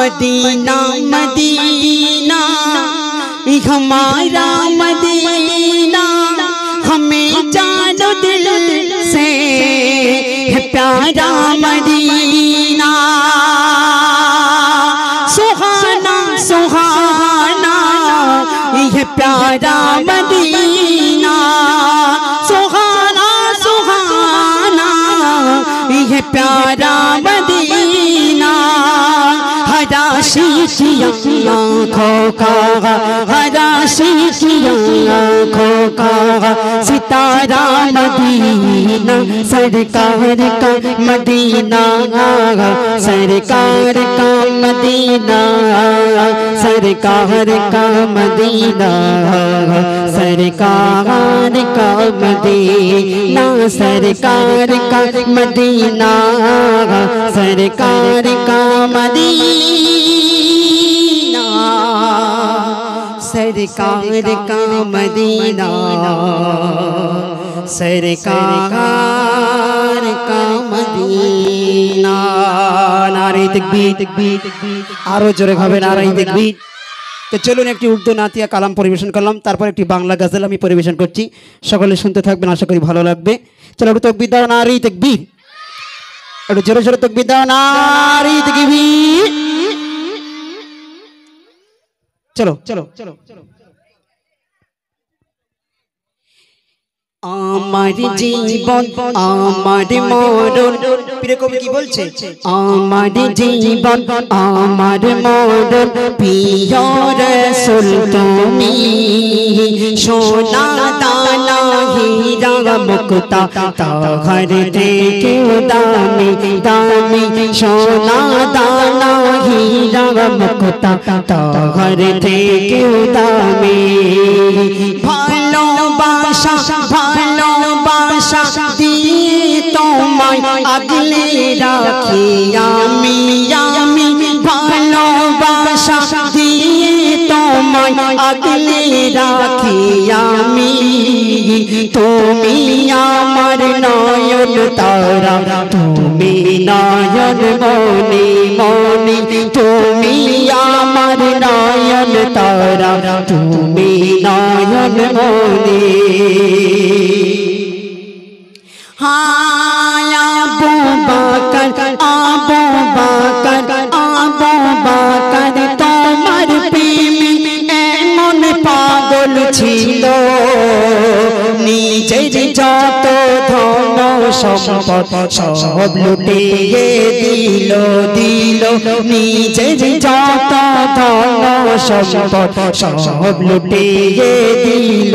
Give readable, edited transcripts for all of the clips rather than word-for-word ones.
Medina Medina हमारा Medina हमें जानो दिल से है प्यारा मदीना सुहाना सुहाना ये प्यारा मदीना सुहाना सुहाना ये प्यारा मदीना हरा शीशियाँ आँखों का हरा शीशियाँ आँखों का सितारा मदीना सरकार का मदीना सरकार का मदीना सरकार का मदीना सरकार का मदीना सरकार का मदीना सरकार का मदीना सरकार का मदीना सरकार का मदीना नारे तकबीर आरो जोरे खाबे नारे तकबीर। तो चलুন একটি উর্দু নাতিয়া কালাম পরিবেশন করলাম, তারপর একটি বাংলা গজল আমি পরিবেশন করছি, সকলে শুনতে থাকবেন, আশা করি ভালো লাগবে। চলো একটু তাকবীর দাও, নারে তাকবীর, একটু জোরে জোরে তাকবীর দাও, নারে তাকবীর। চলো চলো চলো চলো। আমার জীবন আমার মরণ, প্রিয় কবি কি বলছে? আমার জীবন আমার মরণ প্রিয় রাসূল তুমি, সোনা দানা হীরা মুক্তা তাহার থেকে দামি দামি, সোনা দানা হীরা মুক্তা তাহার থেকে দামি, ভালোবাসা ভালোবাসা দিয়ে তোমায় আগলে রাখি আমি আমি, ভালোবাসা দিয়ে তোমায় আগলে রাখি আমি, তুমি আমার নয়ন তারা তুমি নয়ন মনি মনি, তুমি আমার নয়ন তারা তুমি নয়ন মনি। আবু বকর আবু বকর আবু বকর তোমার প্রেমে এমন পাগল ছিল, নিজের যত ধন সম্পদ সব লুটিয়ে দিল দিল, নিজের যত ধন সম্পদ সব লুটিয়ে দিল,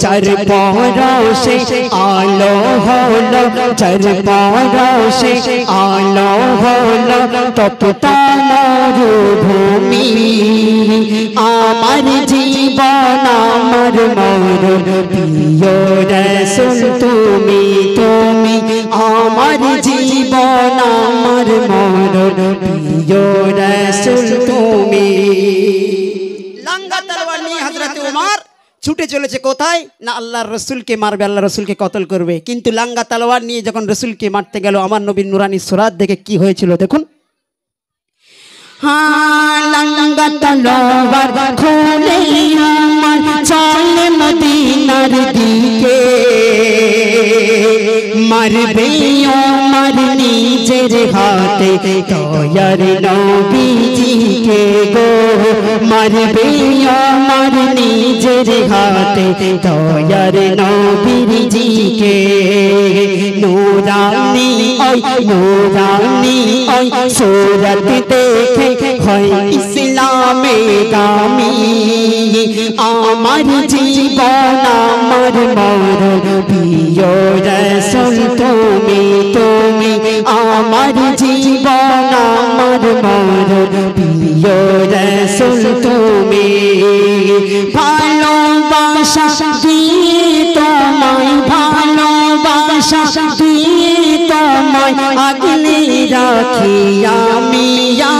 চার পরশে আলো হলো চার পরশে আলো হলো তপ্ত মরুভূমি, আমার জীবন আমার মরণ প্রিয় রাসূল তুমি তুমি, আমার জীবন আমার মরণ প্রিয় রাসূল তুমি। লাঙ্গা তলোয়ার নিয়ে হযরত ওমর ছুটে চলেছে কোথায় না আল্লাহর রসুলকে মারবে, আল্লাহর রসুলকে কতল করবে, কিন্তু লাঙ্গা তলোয়ার নিয়ে যখন রসুলকে মারতে গেল আমার নবীর নুরানি সুরাত দেখে কি হয়েছিল দেখুন। লাঙ্গা তলোয়ার খুলে আমার চলে মদিনার দিকে, মারবে আমার নিজের হাতে দয়ার নবীজিকে গো, মারবে আমার নিজের হাতে দয়ার নবীজিকে, নুরানি ওই সুরত দেখে হয় ইসলামে দামি, আমার জীবন আমার মরণ প্রিয় রাসূল তুমি তুমি, আমার জীবন আমার মরণ প্রিয় রাসূল তুমি, ভালোবাসা দিয়ে তোমায় ভালোবাসা দিয়ে তোমায় আগলে রাখি আমি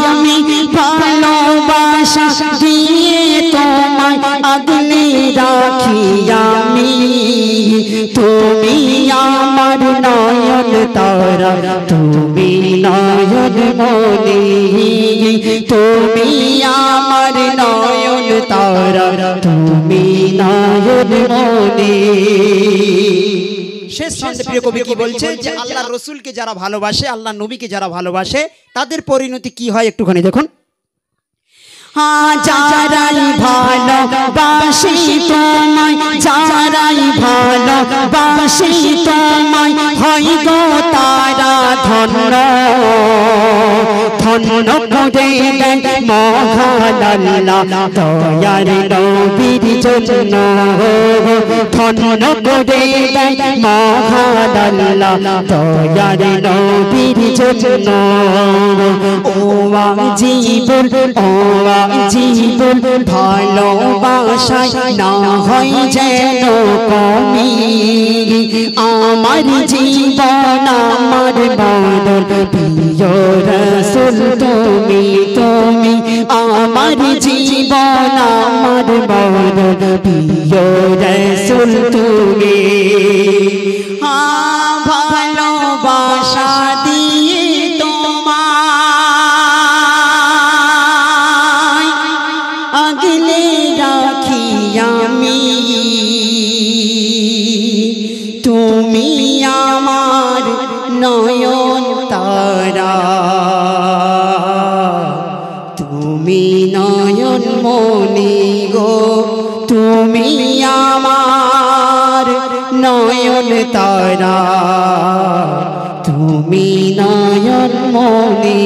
আমি, ভালোবাসা দিয়ে তোমায় আগলে রাখি আমি, তুমি আমার নয়ন তারা তুমি নয়ন মনি, তুমি আমার নয়ন তারা, তুমি নয়ন মনি। শেষ ছন্দে প্রিয় কবি কি বলছে যে আল্লাহ রসুলকে যারা ভালোবাসে, আল্লাহ নবীকে যারা ভালোবাসে, তাদের পরিণতি কি হয় একটুখানি দেখুন। যারাই ভালোবাসে তোমায়, যারাই ভালোবাসে তোমায়, হয় গো তারা ধন্য ধন্য করে দেন মহান আল্লাহ দয়ার নবীর জন্য, ধন্য করে দেন মহান আল্লাহ দয়ার নবীর জন্য। ও জীবন ও জীবন ভালোবাসায় না হয় যেন কমি, আমার জীবন আমার মরণ প্রিয় রাসূল তুমি, তুমি আমার জীবন আমার মরণ প্রিয় রাসূল তুমি। ভালোবাসা দিয়ে তোমায় আগলে রাখি আমি, তুমি আমার নয়ন তারা, তুমি নয়ন মনি গো, তুমি আমার নয়ন তারা, তুমি নয়ন মনি।